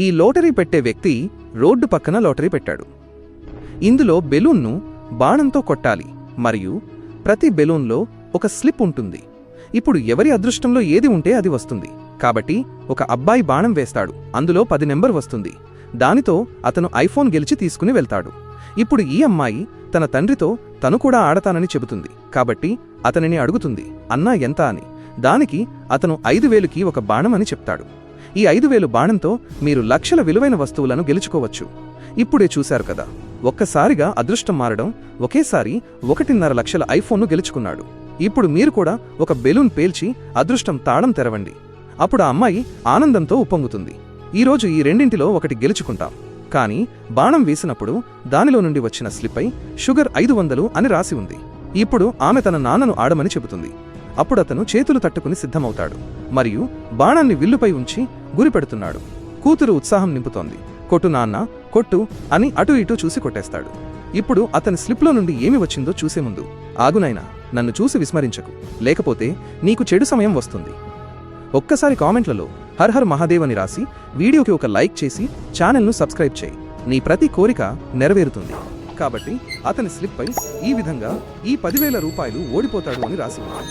ఈ లోటరీ పెట్టే వ్యక్తి రోడ్డు పక్కన లోటరీ పెట్టాడు. ఇందులో బెలూన్ను బాణంతో కొట్టాలి మరియు ప్రతి బెలూన్లో ఒక స్లిప్ ఉంటుంది. ఇప్పుడు ఎవరి అదృష్టంలో ఏది ఉంటే అది వస్తుంది. కాబట్టి ఒక అబ్బాయి బాణం వేస్తాడు, అందులో 10 నెంబర్ వస్తుంది. దానితో అతను ఐఫోన్ గెలిచి తీసుకుని వెళ్తాడు. ఇప్పుడు ఈ అమ్మాయి తన తండ్రితో తను కూడా ఆడతానని చెబుతుంది. కాబట్టి అతనిని అడుగుతుంది, అన్నా ఎంత అని. దానికి అతను 5,000కి ఒక బాణం అని చెప్తాడు. ఈ 5,000 బాణంతో మీరు లక్షల విలువైన వస్తువులను గెలుచుకోవచ్చు. ఇప్పుడే చూశారు కదా, ఒక్కసారిగా అదృష్టం మారడం. ఒకేసారి 1.5 లక్షల ఐఫోన్ను గెలుచుకున్నాడు. ఇప్పుడు మీరు కూడా ఒక బెలూన్ పేల్చి అదృష్టం తాళం తెరవండి. అప్పుడు ఆ అమ్మాయి ఆనందంతో ఉప్పొంగుతుంది. ఈరోజు ఈ రెండింటిలో ఒకటి గెలుచుకుంటాం. కానీ బాణం వేసినప్పుడు దానిలో నుండి వచ్చిన స్లిప్పై షుగర్ 500 అని రాసి ఉంది. ఇప్పుడు ఆమె తన నాన్నను ఆడమని చెబుతుంది. అప్పుడతను చేతులు తట్టుకుని సిద్ధమవుతాడు మరియు బాణాన్ని విల్లుపై ఉంచి గురిపెడుతున్నాడు. కూతురు ఉత్సాహం నింపుతోంది. కొట్టు నాన్న, కొట్టు అని అటూ ఇటూ చూసి కొట్టేస్తాడు. ఇప్పుడు అతని స్లిప్లో నుండి ఏమి వచ్చిందో చూసే ముందు, ఆగునైనా, నన్ను చూసి విస్మరించకు, లేకపోతే నీకు చెడు సమయం వస్తుంది. ఒక్కసారి కామెంట్లలో హర్ హర్ మహాదేవ్ అని రాసి వీడియోకి ఒక లైక్ చేసి ఛానల్ను సబ్స్క్రైబ్ చేయి. నీ ప్రతి కోరిక నెరవేరుతుంది. కాబట్టి అతని స్లిప్పై ఈ విధంగా ఈ 10,000 రూపాయలు ఓడిపోతాడు అని రాసి ఉంది.